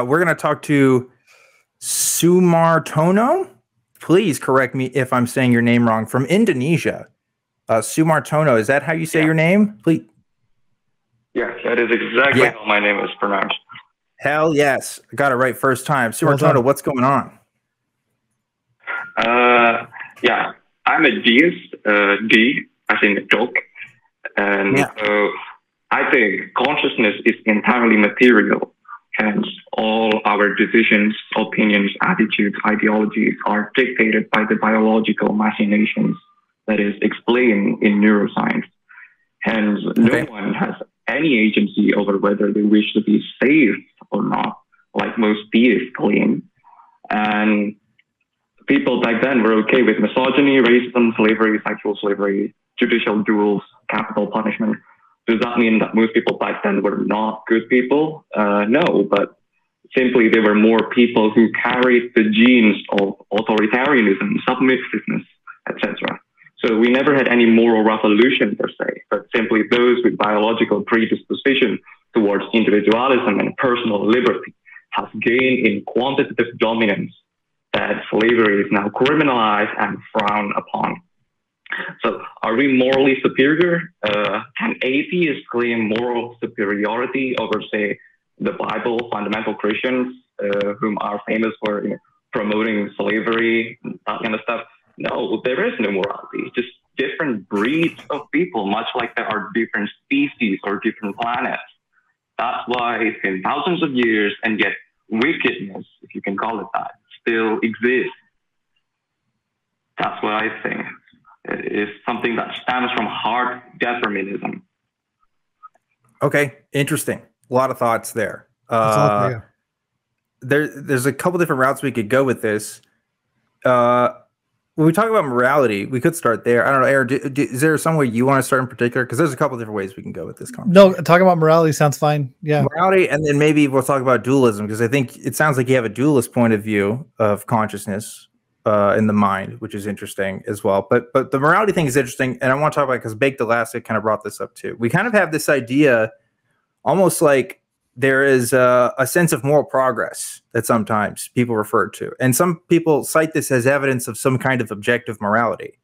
We're going to talk to Sumartono. Please correct me if I'm saying your name wrong. From Indonesia. Sumartono, is that how you say your name? Please. Yes, that is exactly how my name is pronounced. Hell yes. I got it right first time. Sumartono, what's going on? Yeah, I'm a deist, D, as in a dog. And so I think consciousness is entirely material. Hence, all our decisions, opinions, attitudes, ideologies are dictated by the biological machinations that is explained in neuroscience. Hence, no one has any agency over whether they wish to be saved or not, like most theists claim. And people back then were okay with misogyny, racism, slavery, sexual slavery, judicial duels, capital punishment. Does that mean that most people back then were not good people? No, but simply they were more people who carried the genes of authoritarianism, submissiveness, etc. So we never had any moral revolution per se, but simply those with biological predisposition towards individualism and personal liberty has gained in quantitative dominance that slavery is now criminalized and frowned upon. So are we morally superior? Can atheists claim moral superiority over, say, the Bible, fundamental Christians, whom are famous for promoting slavery, that kind of stuff? No, there is no morality. Just different breeds of people, much like there are different species or different planets. That's why it's been thousands of years, and yet wickedness, if you can call it that, still exists. That's what I think. It is something that stems from hard determinism. Okay, interesting. A lot of thoughts there. There's a couple different routes we could go with this. When we talk about morality, we could start there. I don't know, Aaron, is there some way you want to start in particular? Because there's a couple different ways we can go with this conversation. No, talking about morality sounds fine. Yeah. Morality, and then maybe we'll talk about dualism, because I think it sounds like you have a dualist point of view of consciousness in the mind, which is interesting as well. But the morality thing is interesting, and I want to talk about it because Baked Elastic kind of brought this up too. We kind of have this idea almost like there is a sense of moral progress that sometimes people refer to. And some people cite this as evidence of some kind of objective morality.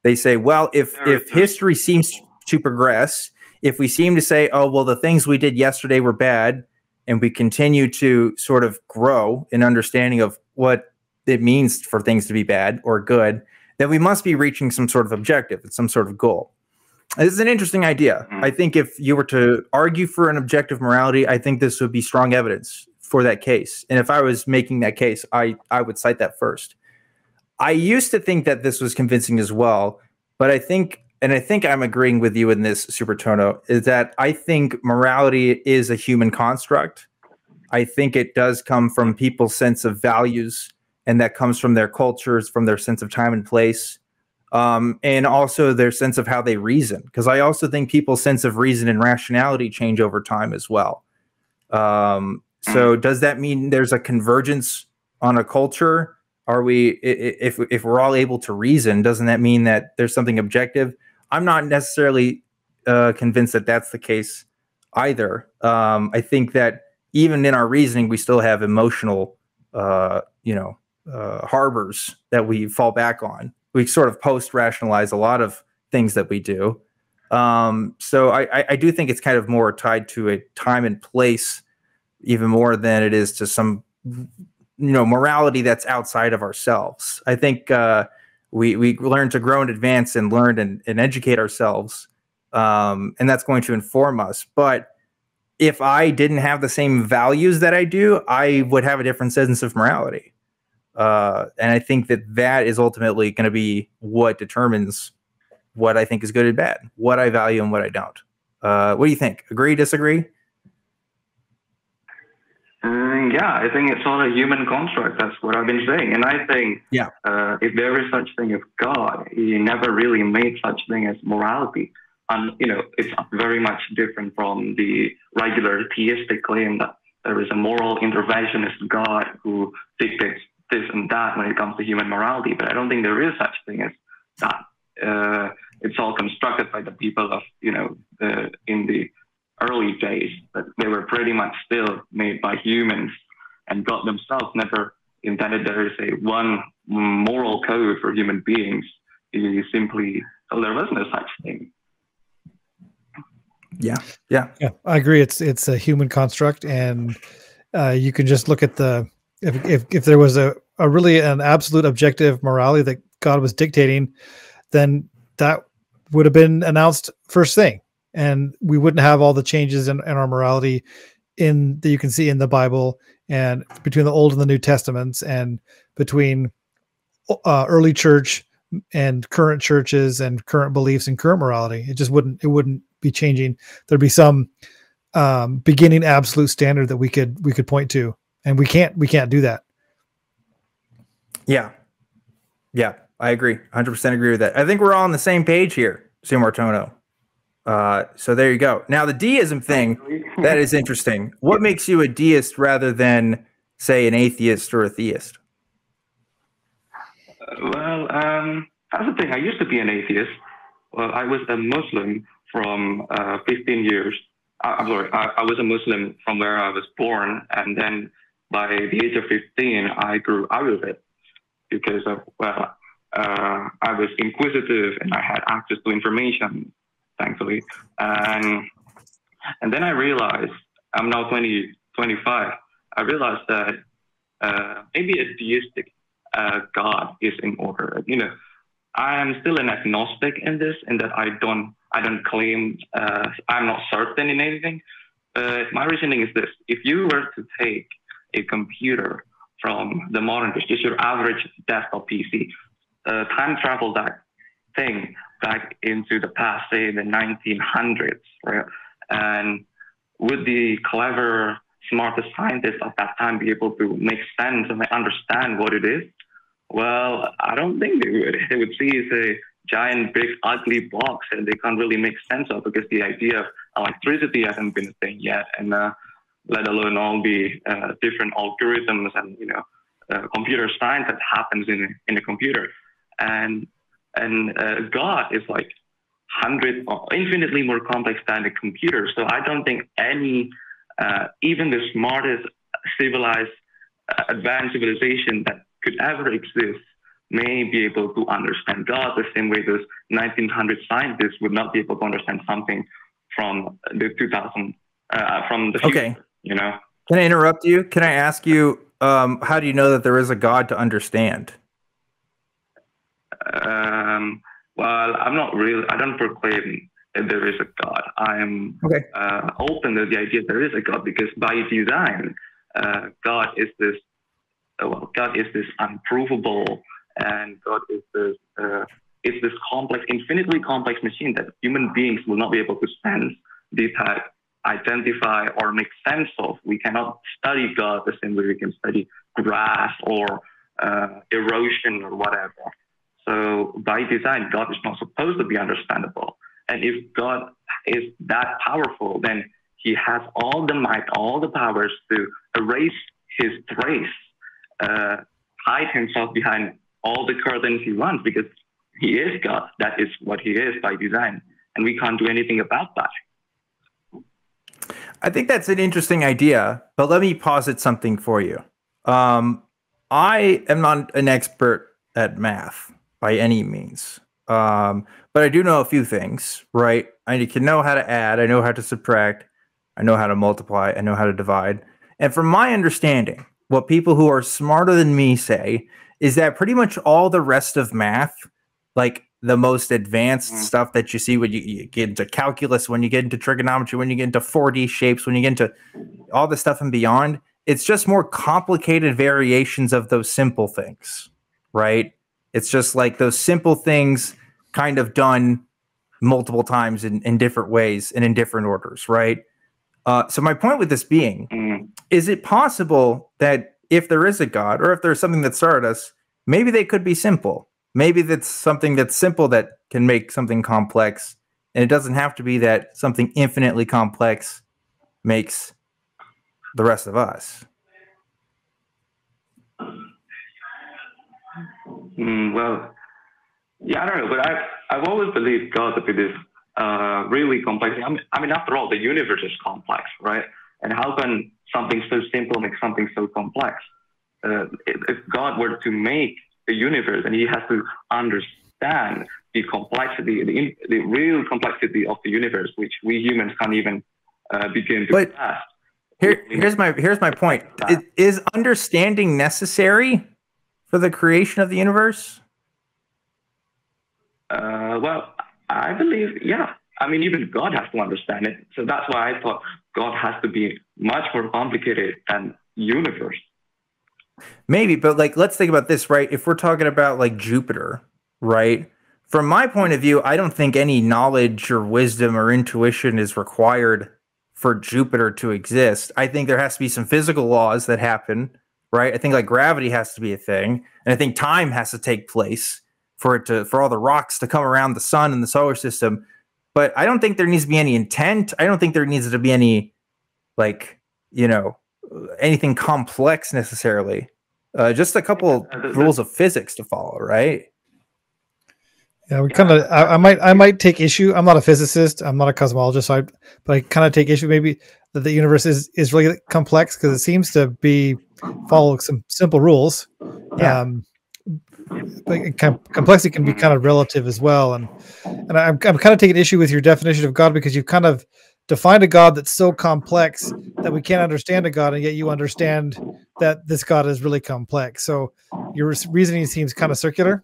They say, well, if history seems to progress, if we seem to say, oh, well, the things we did yesterday were bad, and we continue to sort of grow in understanding of what it means for things to be bad or good, then we must be reaching some sort of objective, some sort of goal. This is an interesting idea. I think if you were to argue for an objective morality, I think this would be strong evidence for that case. And if I was making that case, I would cite that first. I used to think that this was convincing as well, but I think I'm agreeing with you in this, Sumartono, is that I think morality is a human construct. I think it does come from people's sense of values, and that comes from their cultures, from their sense of time and place. And also their sense of how they reason, because I also think people's sense of reason and rationality change over time as well. So does that mean there's a convergence on a culture? Are we, if we're all able to reason, doesn't that mean that there's something objective? I'm not necessarily convinced that that's the case either. I think that even in our reasoning, we still have emotional, harbors that we fall back on. We sort of post-rationalize a lot of things that we do. So I do think it's kind of more tied to a time and place, even more than it is to some, morality that's outside of ourselves. I think we learn to grow and advance and learn and educate ourselves, and that's going to inform us. But if I didn't have the same values that I do, I would have a different sense of morality. And I think that is ultimately going to be what determines what I think is good and bad, what I value and what I don't. What do you think? Agree, disagree? Yeah, I think it's all a human construct. That's what I've been saying. And I think if there is such thing as God, he never really made such thing as morality. And, it's very much different from the regular theistic claim that there is a moral interventionist God who dictates this and that when it comes to human morality. But I don't think there is such thing as that. It's all constructed by the people of, in the early days, but they were pretty much still made by humans and God themselves never intended there is a one moral code for human beings. He simply told there was no such thing. Yeah. I agree. It's a human construct, and you can just look at if there was a really an absolute objective morality that God was dictating, then that would have been announced first thing, and we wouldn't have all the changes in our morality that you can see in the Bible, and between the Old and the New Testaments, and between early church and current churches and current beliefs and current morality. It wouldn't be changing. There'd be some beginning absolute standard that we could point to, and we can't do that. Yeah, I agree. 100% agree with that. I think we're all on the same page here, Sumartono. So there you go. Now the deism thing, that is interesting. What makes you a deist rather than, say, an atheist or a theist? Well, that's the thing. I used to be an atheist. Well, I was a Muslim from 15 years. I'm sorry, I was a Muslim from where I was born, and then by the age of 15, I grew out of it because of, well, I was inquisitive and I had access to information, thankfully. And then I realized, I'm now 25, I realized that maybe a deistic God is in order. You know, I am still an agnostic in this, in that I don't claim, I'm not certain in anything. But my reasoning is this: if you were to take a computer from the modern days, just your average desktop PC, time travel that thing back into the past, say the 1900s, right? And would the clever, smartest scientists of that time be able to make sense and understand what it is? Well, I don't think they would. They would see it's a giant, big, ugly box, and they can't really make sense of, because the idea of electricity hasn't been a thing yet, and let alone all the different algorithms and computer science that happens in a computer. And God is like infinitely more complex than a computer. So I don't think any, even the smartest civilized, advanced civilization that could ever exist may be able to understand God the same way those 1900 scientists would not be able to understand something from the 2000, from the future, Okay. Can I interrupt you? Can I ask you, how do you know that there is a God to understand? Well, I don't proclaim that there is a God. I'm open to the idea there is a God, because by design, God is this unprovable, and God is this complex, infinitely complex machine that human beings will not be able to sense, detect, identify, or make sense of. We cannot study God the same way we can study grass or erosion or whatever. So by design, God is not supposed to be understandable. And if God is that powerful, then he has all the might, all the powers to erase his trace, hide himself behind all the curtains he wants, because he is God. That is what he is by design. And we can't do anything about that. I think that's an interesting idea, but let me posit something for you. I am not an expert at math by any means, but I do know a few things, right? I can know how to add, I know how to subtract, I know how to multiply, I know how to divide. And from my understanding, what people who are smarter than me say is that pretty much all the rest of math, like the most advanced stuff that you see when you get into calculus, when you get into trigonometry, when you get into 4D shapes, when you get into all the stuff and beyond, it's just more complicated variations of those simple things, right? It's just like those simple things kind of done multiple times in different ways and in different orders, right? So my point with this being, is it possible that if there is a God, or if there's something that started us, maybe they could be simple? Maybe that's something that's simple that can make something complex, and it doesn't have to be that something infinitely complex makes the rest of us. Well, yeah, I don't know, but I've always believed God to be this really complex. I mean, after all, the universe is complex, right? And how can something so simple makes something so complex. If God were to make the universe, and he has to understand the complexity, the real complexity of the universe, which we humans can't even begin to grasp. Here's my point. Is understanding necessary for the creation of the universe? Well, I believe, yeah. I mean, even God has to understand it. So that's why I thought God has to be much more complicated than universe. Maybe, but like, let's think about this, right? If we're talking about like Jupiter, right? From my point of view, I don't think any knowledge or wisdom or intuition is required for Jupiter to exist. I think there has to be some physical laws that happen, right? I think like gravity has to be a thing, and I think time has to take place for all the rocks to come around the sun and the solar system. But I don't think there needs to be any intent. I don't think there needs to be any, like, you know, anything complex necessarily. Just a couple rules of physics to follow, right? Yeah, we kind of. I might take issue. I'm not a physicist. I'm not a cosmologist. But I kind of take issue maybe that the universe is really complex because it seems to follow some simple rules. Yeah. But complexity can be kind of relative as well, and I'm kind of taking issue with your definition of God because you've kind of defined a God that's so complex that we can't understand a God, and yet you understand that this God is really complex. So your reasoning seems kind of circular.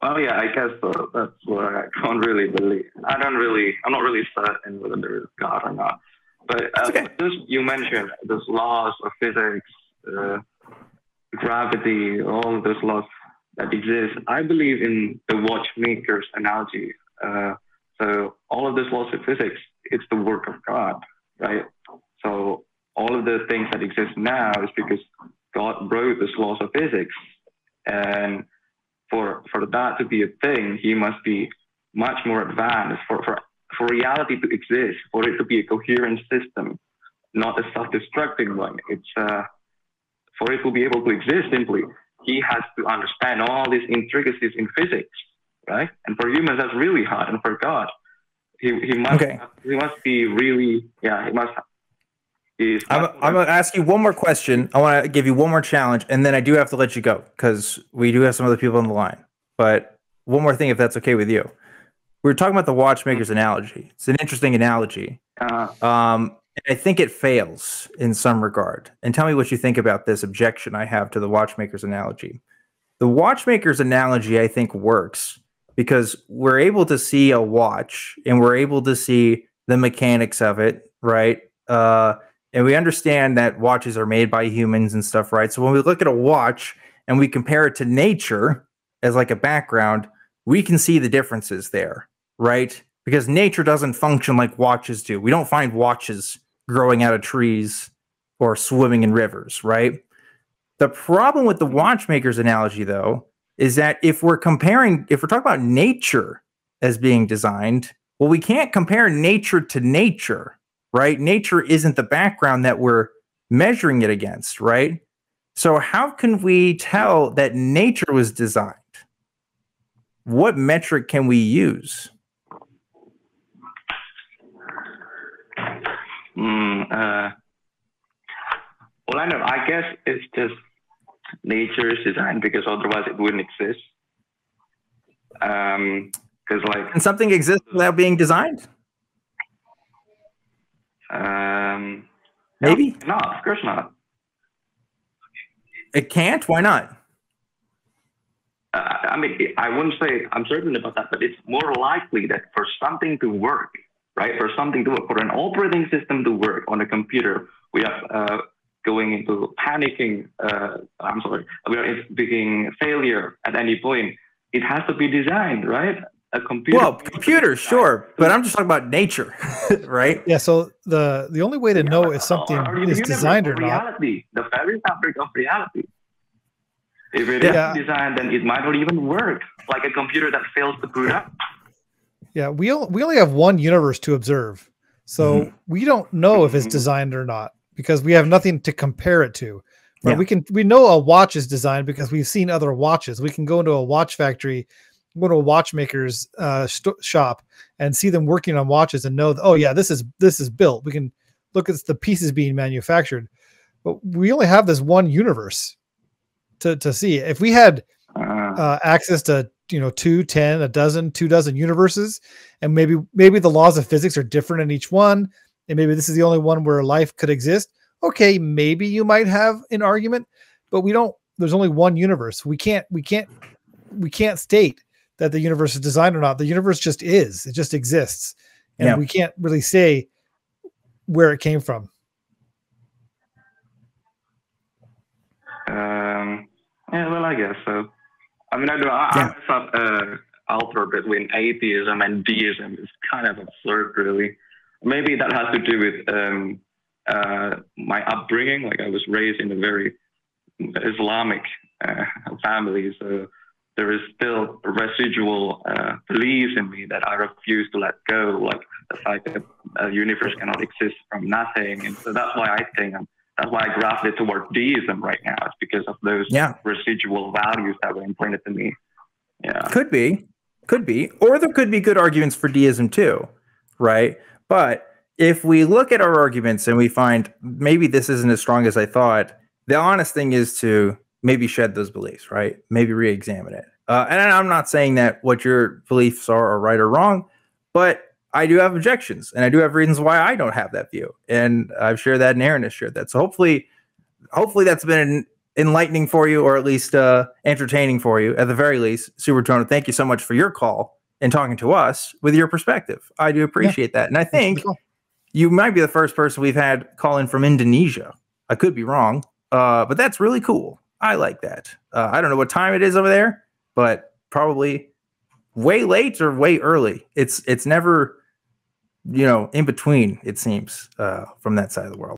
Well, yeah, I guess that's what I don't really believe. I'm not really certain whether there is God or not. But you mentioned those laws of physics, gravity, all of those laws that exist. I believe in the watchmaker's analogy. So all of those laws of physics, it's the work of God, right? So all of the things that exist now is because God wrote those laws of physics. And for that to be a thing, he must be much more advanced for reality to exist, for it to be a coherent system, not a self-destructing one. It's for it to be able to exist simply, he has to understand all these intricacies in physics, right? And for humans, that's really hard. And for God, he must be really, yeah, he must. I'm going to ask you one more question. I want to give you one more challenge, and then I do have to let you go because we do have some other people on the line. But one more thing, if that's okay with you. We were talking about the watchmaker's analogy. It's an interesting analogy. I think it fails in some regard. And tell me what you think about this objection I have to the watchmaker's analogy. The watchmaker's analogy, I think, works because we're able to see a watch and we're able to see the mechanics of it, right? And we understand that watches are made by humans and stuff, right? So when we look at a watch and we compare it to nature as like a background, we can see the differences there, right? Because nature doesn't function like watches do. We don't find watches growing out of trees or swimming in rivers, right? The problem with the watchmaker's analogy, though, is that if we're talking about nature as being designed, well, we can't compare nature to nature, right? Nature isn't the background that we're measuring it against, right? So how can we tell that nature was designed? What metric can we use? Well, I guess it's just nature is designed because otherwise it wouldn't exist. Because can something exist without being designed? Maybe. No, of course not. It can't? Why not? I mean, I wouldn't say I'm certain about that, but it's more likely that for something to work, right? For an operating system to work on a computer, we have going into panicking. We are being failure at any point. It has to be designed, right? A computer. Well, computers, sure, but I'm just talking about nature, right? Yeah. So the only way to know if something is designed or not. The very fabric of reality. If it is designed, then it might not even work. Like a computer that fails to boot up. Yeah, we only have one universe to observe, so we don't know if it's designed or not because we have nothing to compare it to. Right? Yeah. We know a watch is designed because we've seen other watches. We can go into a watch factory go to a watchmaker's shop and see them working on watches and know that, oh yeah, this is built. We can look at the pieces being manufactured, but we only have this one universe to see. If we had access to 2, 10, a dozen, 2 dozen universes, and maybe the laws of physics are different in each one, and maybe this is the only one where life could exist. Okay, maybe you might have an argument, but we don't. There's only one universe. We can't state that the universe is designed or not. The universe just is. It just exists, and we can't really say where it came from. Yeah, well, I guess so. I mean, I myself alter between atheism and deism is kind of absurd, really. Maybe that has to do with my upbringing. Like, I was raised in a very Islamic family, so there is still residual beliefs in me that I refuse to let go, like the fact that a universe cannot exist from nothing. And so that's why I think that's why I gravitate toward deism right now. It's because of those residual values that were imprinted to me. Yeah, could be, or there could be good arguments for deism too, right? But if we look at our arguments and we find maybe this isn't as strong as I thought, the honest thing is to maybe shed those beliefs, right? Maybe re-examine it. And I'm not saying that what your beliefs are right or wrong, but I do have objections, and I do have reasons why I don't have that view. And I've shared that, and Aaron has shared that. So hopefully that's been enlightening for you, or at least entertaining for you, at the very least. Sumartono, thank you so much for your call and talking to us with your perspective. I do appreciate that. And I think you might be the first person we've had call in from Indonesia. I could be wrong, but that's really cool. I like that. I don't know what time it is over there, but probably way late or way early. It's never, in between, it seems, from that side of the world.